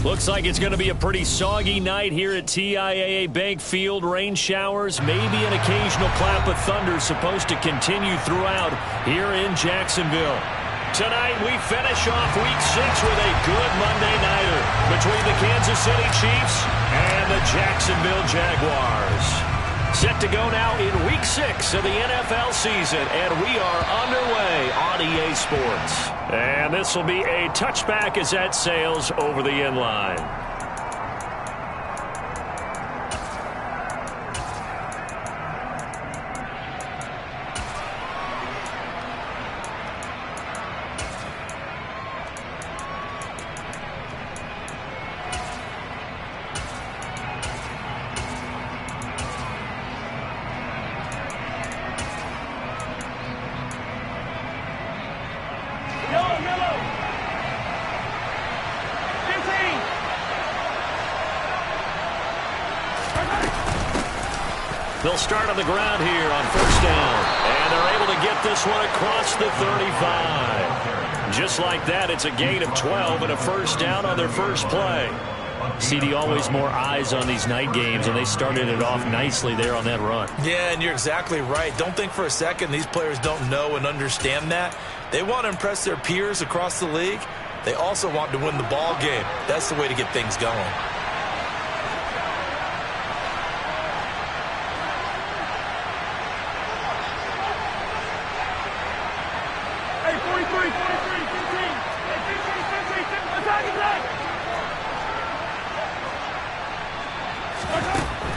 Looks like it's going to be a pretty soggy night here at TIAA Bank Field. Rain showers, maybe an occasional clap of thunder supposed to continue throughout here in Jacksonville. Tonight we finish off Week 6 with a good Monday nighter between the Kansas City Chiefs and the Jacksonville Jaguars. Set to go now in Week 6 of the NFL season, and we are underway on EA Sports. And this will be a touchback as that sails over the end line. They'll start on the ground here on first down. And they're able to get this one across the 35. Just like that, it's a gain of 12 and a first down on their first play. CD, always more eyes on these night games, and they started it off nicely there on that run. Yeah, and you're exactly right. Don't think for a second these players don't know and understand that. They want to impress their peers across the league. They also want to win the ball game. That's the way to get things going.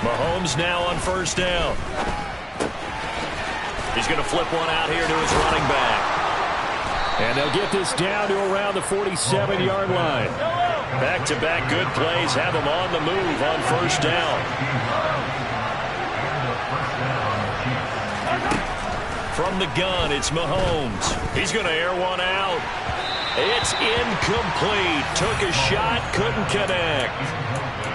Mahomes now on first down. He's going to flip one out here to his running back. And they'll get this down to around the 47-yard line. Back-to-back good plays have him on the move on first down. From the gun, it's Mahomes. He's going to air one out. It's incomplete. Took a shot, couldn't connect.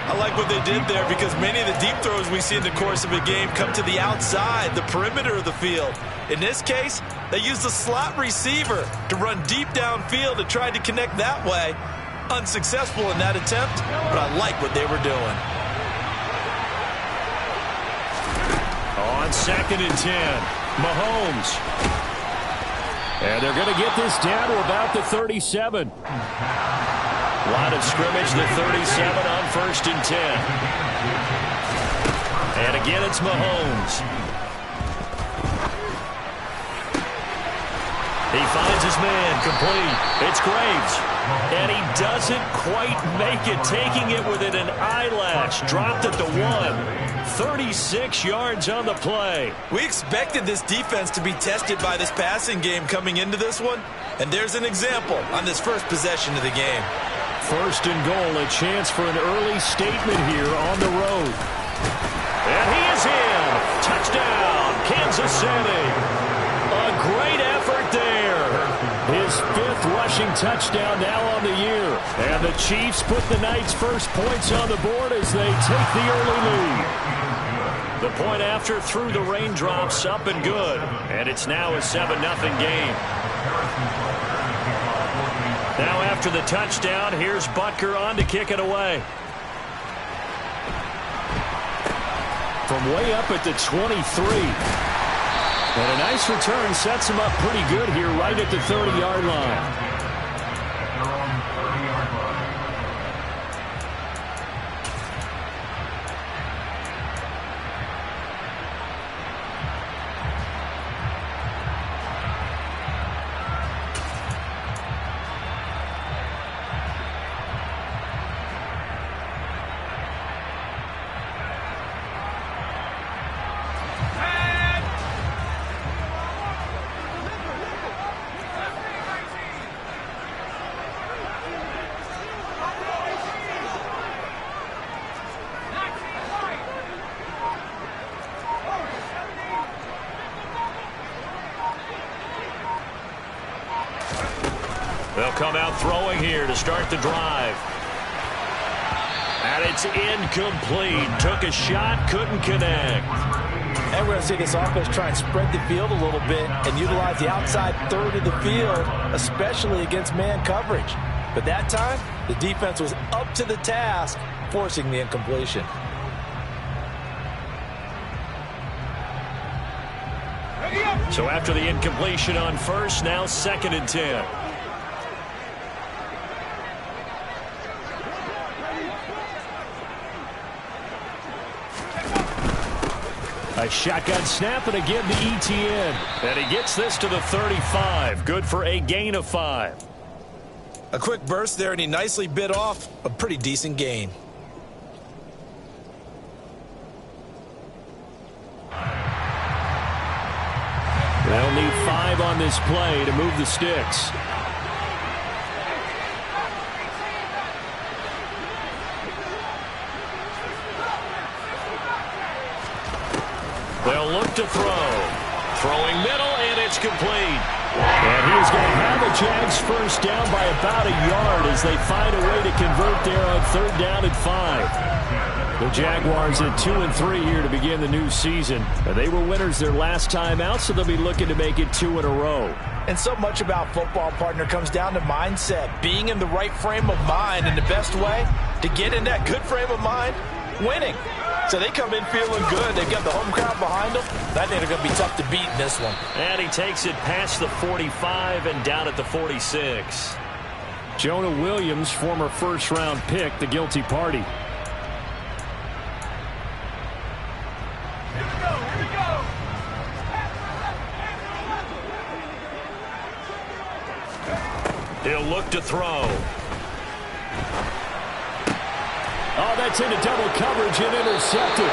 I like what they did there because many of the deep throws we see in the course of a game come to the outside, the perimeter of the field. In this case, they used the slot receiver to run deep downfield and tried to connect that way. Unsuccessful in that attempt, but I like what they were doing. On 2nd and 10, Mahomes. And they're going to get this down to about the 37. Line of scrimmage, the 37 on 1st and 10. And again, it's Mahomes. He finds his man, complete. It's Graves. And he doesn't quite make it, taking it within an eyelash. Dropped at the 1. 36 yards on the play. We expected this defense to be tested by this passing game coming into this one. And there's an example on this first possession of the game. 1st and goal, a chance for an early statement here on the road. And he is in. Touchdown, Kansas City. A great effort there. His 5th rushing touchdown now on the year. And the Chiefs put the night's first points on the board as they take the early lead. The point after through the raindrops, up and good. And it's now a 7-0 game. Now after the touchdown, here's Butker on to kick it away. From way up at the 23. And a nice return sets him up pretty good here right at the 30-yard line. They'll come out throwing here to start the drive. And it's incomplete. Took a shot, couldn't connect. And we're going to see this offense try and spread the field a little bit and utilize the outside third of the field, especially against man coverage. But that time, the defense was up to the task, forcing the incompletion. So after the incompletion on first, now 2nd and 10. A shotgun snap, and again to ETN. And he gets this to the 35. Good for a gain of 5. A quick burst there, and he nicely bit off a pretty decent gain. They'll need 5 on this play to move the sticks. They'll look to throw. Throwing middle, and it's complete. And he's going to have the Jags first down by about a yard as they find a way to convert there on 3rd down and 5. The Jaguars at 2-3 here to begin the new season. They were winners their last time out, so they'll be looking to make it 2 in a row. And so much about football, partner, comes down to mindset, being in the right frame of mind, and the best way to get in that good frame of mind, winning. So they come in feeling good. They've got the home crowd behind them. I think they're going to be tough to beat in this one. And he takes it past the 45 and down at the 46. Jonah Williams, former first-round pick, the guilty party. He'll look to throw. Oh, that's into double coverage and intercepted.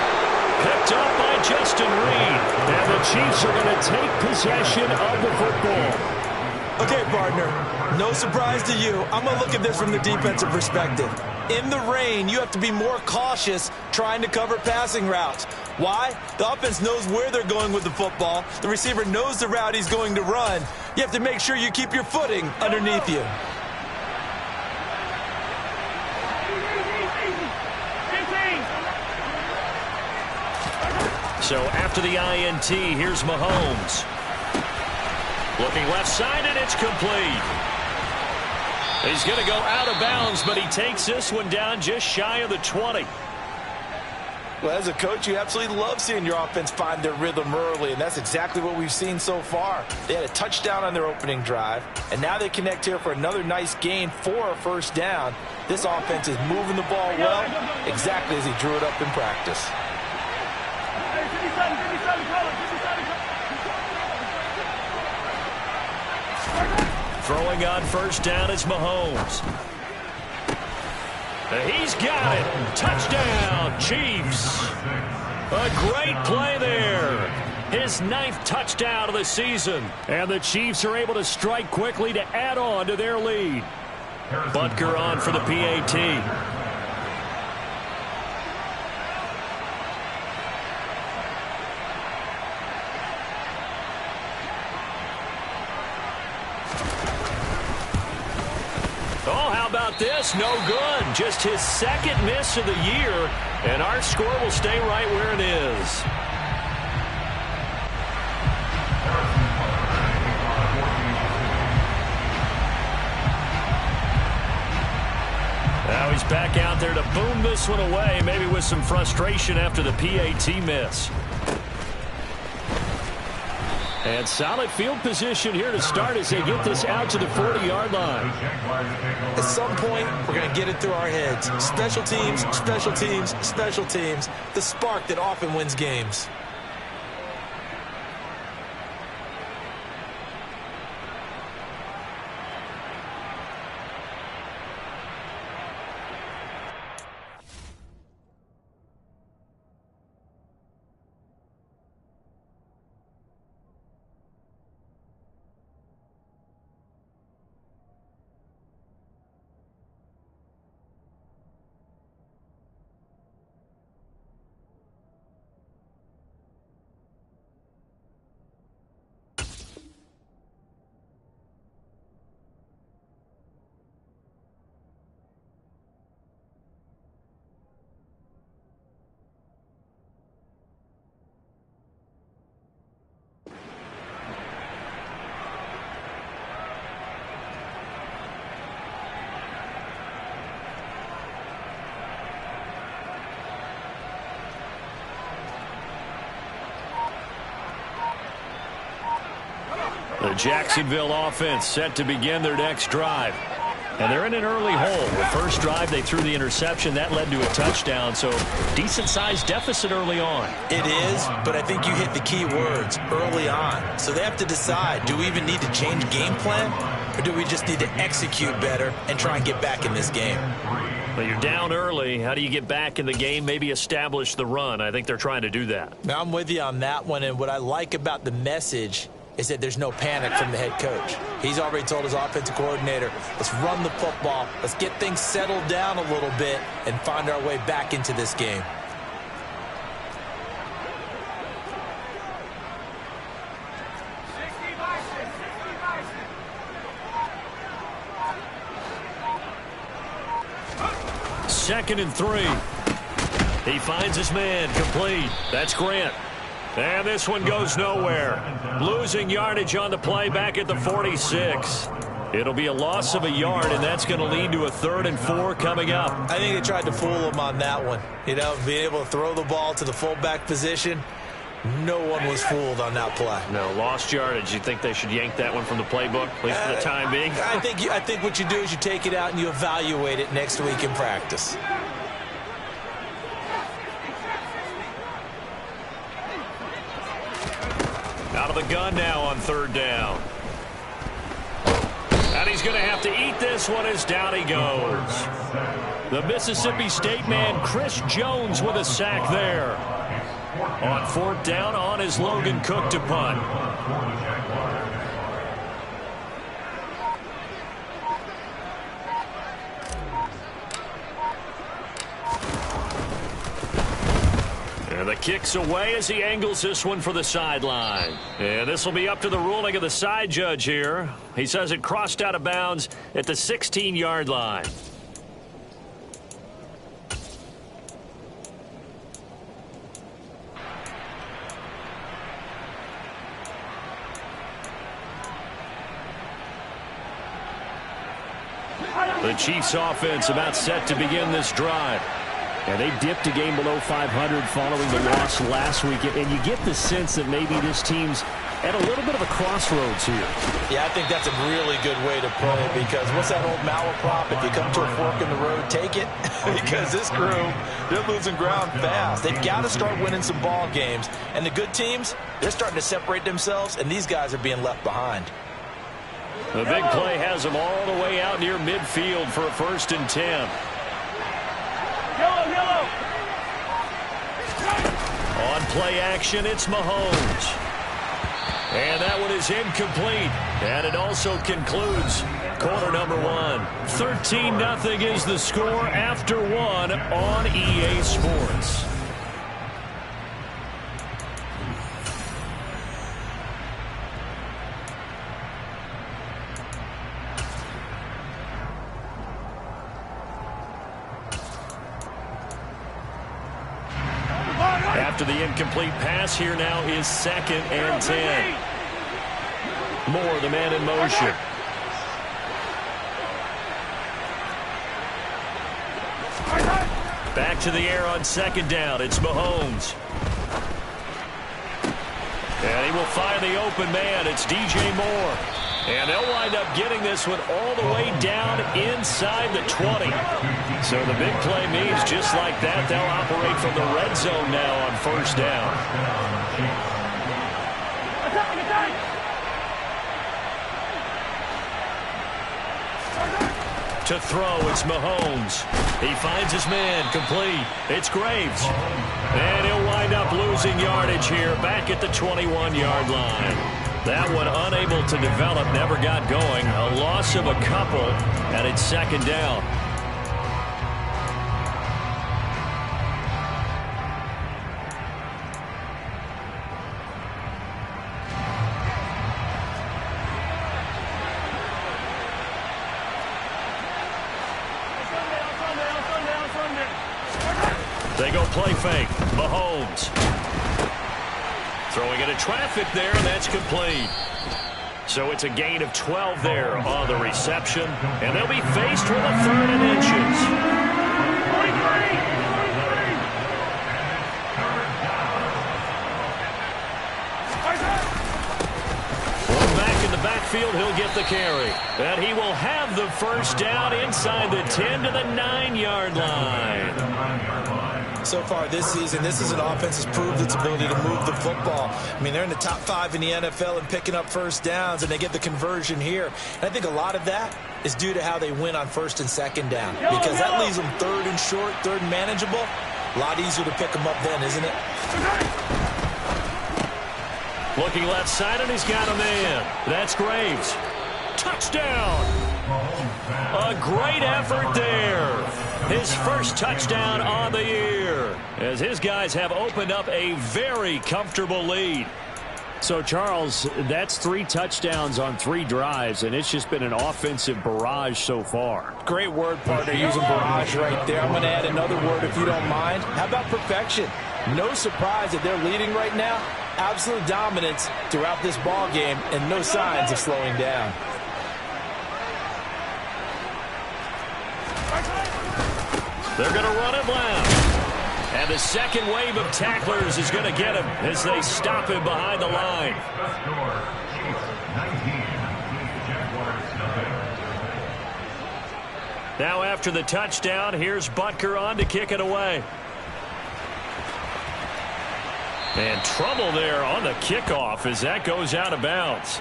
Picked up by Justin Reed. And the Chiefs are going to take possession of the football. Okay, partner, no surprise to you. I'm going to look at this from the defensive perspective. In the rain, you have to be more cautious trying to cover passing routes. Why? The offense knows where they're going with the football. The receiver knows the route he's going to run. You have to make sure you keep your footing underneath you. So after the INT, here's Mahomes. Looking left side, and it's complete. He's going to go out of bounds, but he takes this one down just shy of the 20. Well, as a coach, you absolutely love seeing your offense find their rhythm early, and that's exactly what we've seen so far. They had a touchdown on their opening drive, and now they connect here for another nice gain for a first down. This offense is moving the ball well, exactly as he drew it up in practice. Throwing on first down is Mahomes. He's got it. Touchdown, Chiefs. A great play there. His 9th touchdown of the season. And the Chiefs are able to strike quickly to add on to their lead. Butker on for the PAT. Oh, how about this? No good. Just his 2nd miss of the year, and our score will stay right where it is. Now he's back out there to boom this one away, maybe with some frustration after the PAT miss. And solid field position here to start as they get this out to the 40-yard line. At some point, we're going to get it through our heads. Special teams, special teams, special teams. The spark that often wins games. The Jacksonville offense set to begin their next drive. And they're in an early hole. The first drive, they threw the interception. That led to a touchdown, so decent-sized deficit early on. It is, but I think you hit the key words, early on. So they have to decide, do we even need to change game plan, or do we just need to execute better and try and get back in this game? But you're down early. How do you get back in the game, maybe establish the run? I think they're trying to do that. Now, I'm with you on that one, and what I like about the message is that there's no panic from the head coach. He's already told his offensive coordinator, let's run the football, let's get things settled down a little bit and find our way back into this game. Second and 3. He finds his man, complete. That's Grant. And this one goes nowhere. Losing yardage on the play back at the 46. It'll be a loss of a yard, and that's going to lead to a 3rd and 4 coming up. I think they tried to fool him on that one. You know, being able to throw the ball to the fullback position. No one was fooled on that play. No, lost yardage. You think they should yank that one from the playbook, at least for the time being? I think what you do is you take it out and you evaluate it next week in practice. Out of the gun now on 3rd down. And he's going to have to eat this one as down he goes. The Mississippi State man, Chris Jones, with a sack there. On 4th down, on is Logan Cook to punt. And the kick's away as he angles this one for the sideline. And this will be up to the ruling of the side judge here. He says it crossed out of bounds at the 16-yard line. The Chiefs offense about set to begin this drive. And they dipped a game below 500 following the loss last week. And you get the sense that maybe this team's at a little bit of a crossroads here. Yeah, I think that's a really good way to put it, because what's that old malaprop? If you come to a fork in the road, take it. Because this crew, they're losing ground fast. They've got to start winning some ball games. And the good teams, they're starting to separate themselves, and these guys are being left behind. The big play has them all the way out near midfield for a 1st and 10. On play action, it's Mahomes. And that one is incomplete. And it also concludes quarter number 1. 13-0 is the score after 1 on EA Sports. After the incomplete pass, here now is 2nd and 10. Moore, the man in motion. Back to the air on 2nd down. It's Mahomes. And he will find the open man. It's DJ Moore. And they'll wind up getting this one all the way down inside the 20. So the big play means just like that, they'll operate from the red zone now on 1st down. To throw, it's Mahomes. He finds his man, complete. It's Graves. And he'll wind up losing yardage here back at the 21-yard line. That one unable to develop, never got going. A loss of a couple, and it's 2nd down. They go play fake. Mahomes. Throwing into traffic there, and that's complete. So it's a gain of 12 there on the reception. And they'll be faced with a 3rd and inches. One back in the get the carry. And he will have the first down inside the 10 to the 9-yard line. So far this season, this is an offense that's proved its ability to move the football. I mean, they're in the top 5 in the NFL in picking up first downs, and they get the conversion here. And I think a lot of that is due to how they win on first and second down, because that leaves them third and short, third and manageable. A lot easier to pick them up then, isn't it? Looking left side, and he's got a man. That's Graves. Touchdown! A great effort there. His first touchdown on the year, as his guys have opened up a very comfortable lead. So, Charles, that's 3 touchdowns on 3 drives, and it's just been an offensive barrage so far. Great word, partner, using barrage right there. I'm going to add another word if you don't mind. How about perfection? No surprise that they're leading right now. Absolute dominance throughout this ball game, and no signs of slowing down. They're going to run it left. And the second wave of tacklers is going to get him as they stop him behind the line. Now after the touchdown, here's Butker on to kick it away. And trouble there on the kickoff as that goes out of bounds.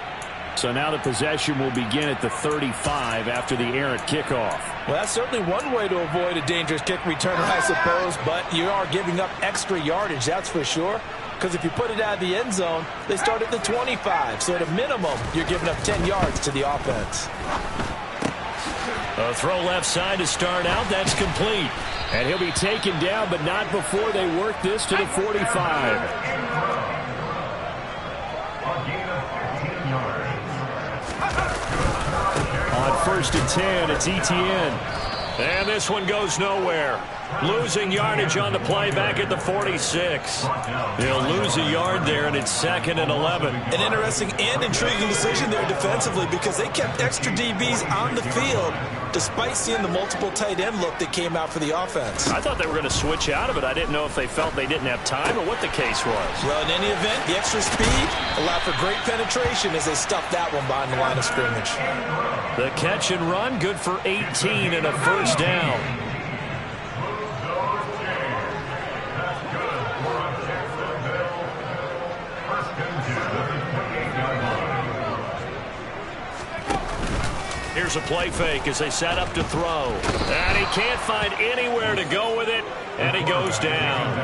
So now the possession will begin at the 35 after the errant kickoff. Well, that's certainly one way to avoid a dangerous kick return, I suppose, but you are giving up extra yardage, that's for sure. Because if you put it out of the end zone, they start at the 25. So at a minimum, you're giving up 10 yards to the offense. A throw left side to start out. That's complete. And he'll be taken down, but not before they work this to the 45. On first and 10, it's Etienne. And this one goes nowhere. Losing yardage on the play back at the 46. They'll lose a yard there, and it's 2nd and 11. An interesting and intriguing decision there defensively, because they kept extra DBs on the field despite seeing the multiple tight end look that came out for the offense. I thought they were going to switch out of it. I didn't know if they felt they didn't have time or what the case was. Well, in any event, the extra speed allowed for great penetration as they stuffed that one behind the line of scrimmage. The catch and run, good for 18 and a first down. Here's a play fake as they set up to throw. And he can't find anywhere to go with it, and he goes down.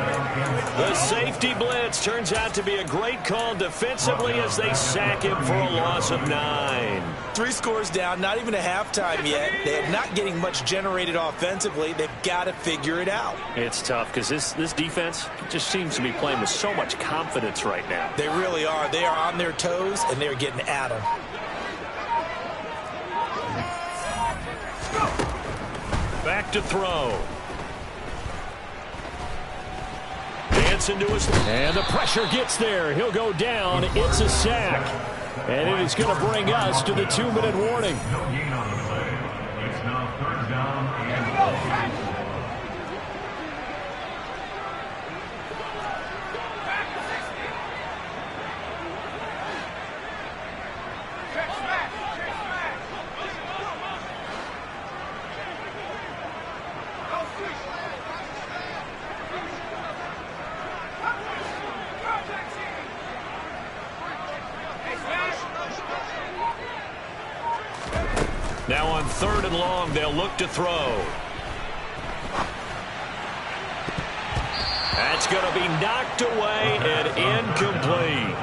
The safety blitz turns out to be a great call defensively as they sack him for a loss of 9. 3 scores down, not even a halftime yet. They're not getting much generated offensively. They've got to figure it out. It's tough because this defense just seems to be playing with so much confidence right now. They really are. They are on their toes, and they're getting at them. Back to throw. Dancing to his... And the pressure gets there. He'll go down. It's a sack. And it is going to bring us to the 2-minute warning. It's now 3rd down and 12. Now on 3rd and long, they'll look to throw. That's going to be knocked away and incomplete.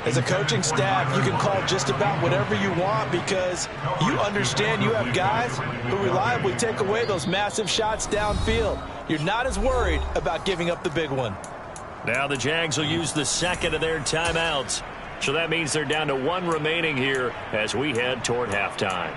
As a coaching staff, you can call just about whatever you want because you understand you have guys who reliably take away those massive shots downfield. You're not as worried about giving up the big one. Now the Jags will use the 2nd of their timeouts. So that means they're down to 1 remaining here as we head toward halftime.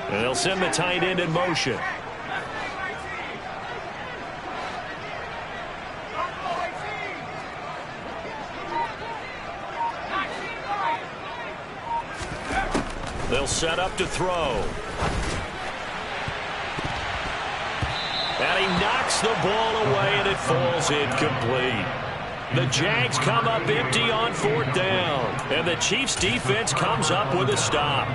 And they'll send the tight end in motion. set up to throw. And he knocks the ball away, and it falls incomplete. The Jags come up empty on 4th down, and the Chiefs defense comes up with a stop.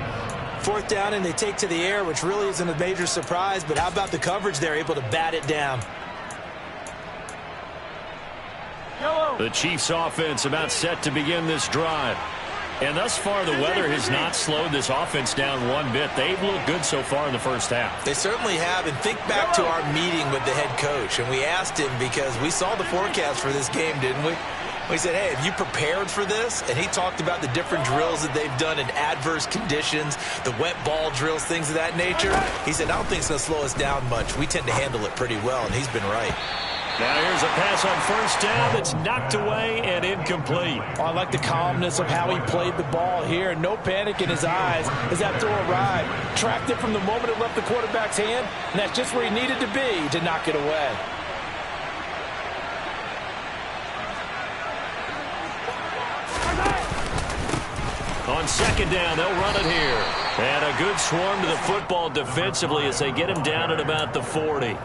4th down, and they take to the air, which really isn't a major surprise, but how about the coverage? They're able to bat it down. The Chiefs offense about set to begin this drive. And thus far, the weather has not slowed this offense down one bit. They've looked good so far in the first half. They certainly have. And think back to our meeting with the head coach. And we asked him because we saw the forecast for this game, didn't we? We said, hey, have you prepared for this? And he talked about the different drills that they've done in adverse conditions, the wet ball drills, things of that nature. He said, I don't think it's going to slow us down much. We tend to handle it pretty well, and he's been right. Now here's a pass on 1st down that's knocked away and incomplete. Oh, I like the calmness of how he played the ball here. No panic in his eyes as that throw arrived. Tracked it from the moment it left the quarterback's hand, and that's just where he needed to be to knock it away. On 2nd down, they'll run it here. And a good swarm to the football defensively as they get him down at about the 40.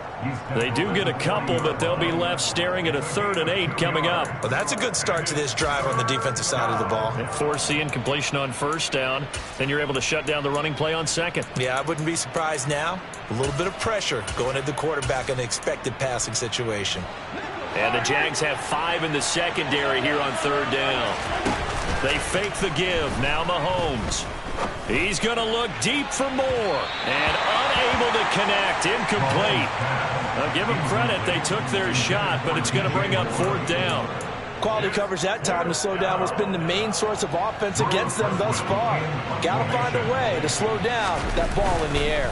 They do get a couple, but they'll be left staring at a 3rd and 8 coming up. Well, that's a good start to this drive on the defensive side of the ball. And force the incompletion on 1st down, then you're able to shut down the running play on 2nd. Yeah, I wouldn't be surprised now. A little bit of pressure going at the quarterback in the expected passing situation. And the Jags have 5 in the secondary here on 3rd down. They fake the give. Now Mahomes. He's going to look deep for more. And unable to connect. Incomplete. Now give them credit. They took their shot, but it's going to bring up 4th down. Quality coverage that time to slow down what's been the main source of offense against them thus far. Got to find a way to slow down that ball in the air.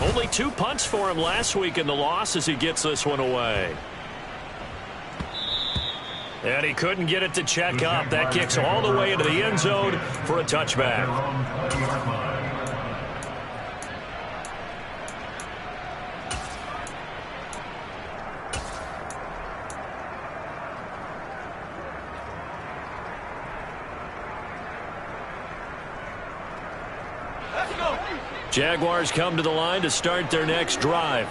Only 2 punts for him last week in the loss as he gets this one away. And he couldn't get it to check up. That kicks all the way into the end zone for a touchback. Jaguars come to the line to start their next drive.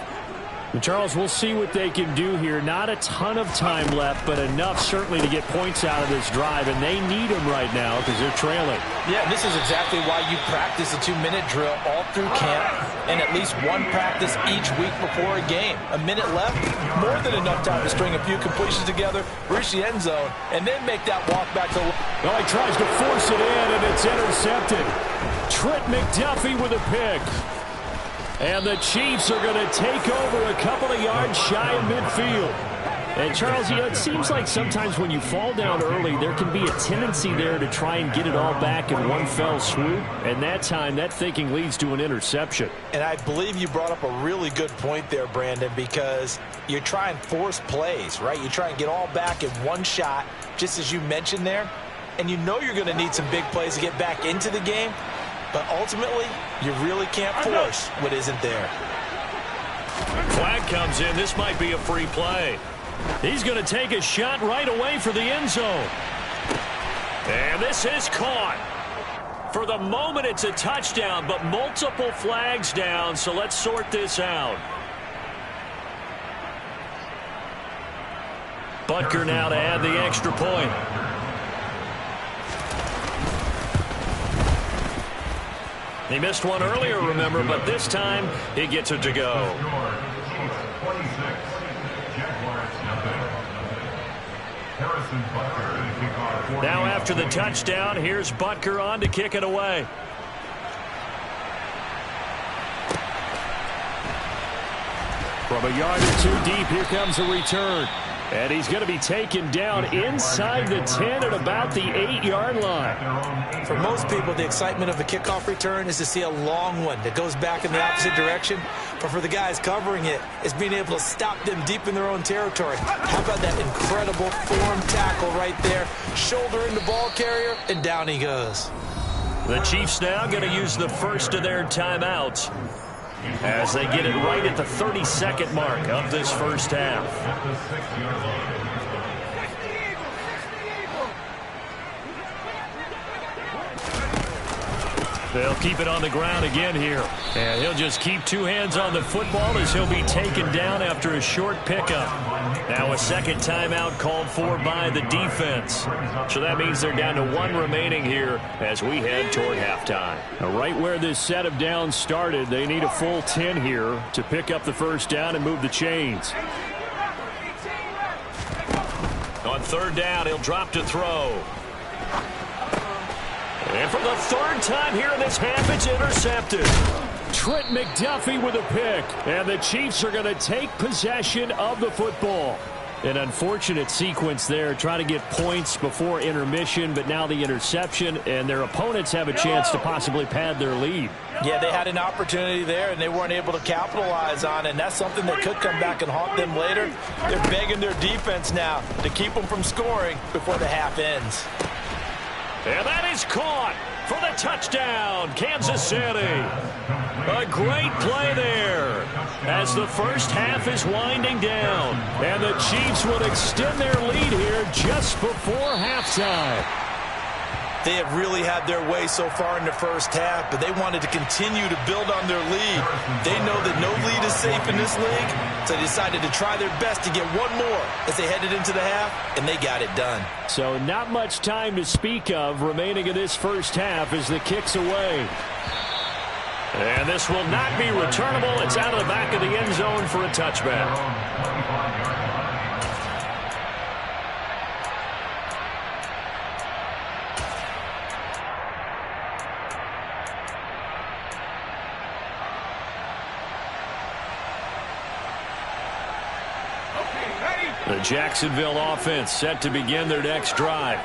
And Charles, we'll see what they can do here. Not a ton of time left, but enough certainly to get points out of this drive, and they need them right now because they're trailing. Yeah, this is exactly why you practice a 2-minute drill all through camp and at least one practice each week before a game. A minute left, more than enough time to string a few completions together, reach the end zone, and then make that walk back to... Well, he tries to force it in, and it's intercepted. Trent McDuffie with a pick. And the Chiefs are going to take over a couple of yards shy of midfield. And, Charles, you know, it seems like sometimes when you fall down early, there can be a tendency there to try and get it all back in one fell swoop. And that time, that thinking leads to an interception. And I believe you brought up a really good point there, Brandon, because you try and force plays, right? You try and get all back in one shot, just as you mentioned there. And you know you're going to need some big plays to get back into the game. But ultimately, you really can't force what isn't there. Flag comes in. This might be a free play. He's going to take a shot right away for the end zone. And this is caught. For the moment, it's a touchdown, but multiple flags down, so let's sort this out. Butker now to add the extra point. He missed one earlier, remember, but this time he gets it to go. Now after the touchdown, here's Butker on to kick it away. From a yard or two deep, here comes a return. And he's going to be taken down inside the 10 at about the 8-yard line. For most people, the excitement of a kickoff return is to see a long one that goes back in the opposite direction. But for the guys covering it, it's being able to stop them deep in their own territory. How about that incredible form tackle right there? Shoulder in the ball carrier, and down he goes. The Chiefs now going to use the first of their timeouts as they get it right at the 32nd mark of this first half. They'll keep it on the ground again here. And he'll just keep two hands on the football as he'll be taken down after a short pickup. Now a second timeout called for by the defense. So that means they're down to one remaining here as we head toward halftime. Now, right where this set of downs started, they need a full 10 here to pick up the first down and move the chains. On third down, he'll drop to throw. And for the third time here in this half, it's intercepted. Trent McDuffie with a pick. And the Chiefs are going to take possession of the football. An unfortunate sequence there, trying to get points before intermission, but now the interception, and their opponents have a chance to possibly pad their lead. Yeah, they had an opportunity there, and they weren't able to capitalize on it, and that's something that could come back and haunt them later. They're begging their defense now to keep them from scoring before the half ends. And that is caught for the touchdown, Kansas City. A great play there as the first half is winding down. And the Chiefs will extend their lead here just before halftime. They have really had their way so far in the first half, but they wanted to continue to build on their lead. They know that no lead is safe in this league, so they decided to try their best to get one more as they headed into the half, and they got it done. So not much time to speak of remaining in this first half as the kick's away. And this will not be returnable. It's out of the back of the end zone for a touchback. The Jacksonville offense set to begin their next drive.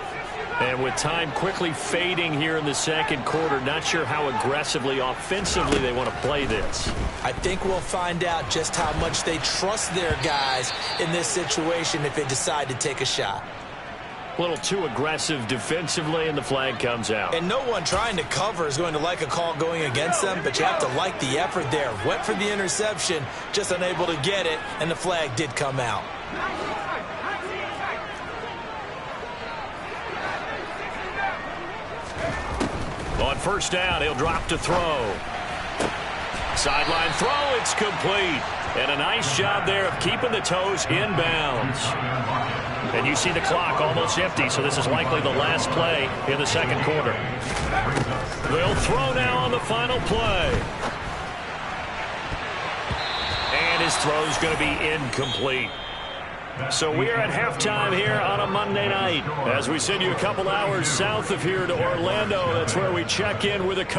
And with time quickly fading here in the second quarter, not sure how aggressively, offensively they want to play this. I think we'll find out just how much they trust their guys in this situation if they decide to take a shot. A little too aggressive defensively, and the flag comes out. And no one trying to cover is going to like a call going against them, but you have to like the effort there. Went for the interception, just unable to get it, and the flag did come out. On first down, he'll drop to throw. Sideline throw, it's complete. And a nice job there of keeping the toes inbounds. And you see the clock almost empty, so this is likely the last play in the second quarter. They'll throw now on the final play. And his throw's going to be incomplete. So we are at halftime here on a Monday night. As we send you a couple hours south of here to Orlando, that's where we check in with a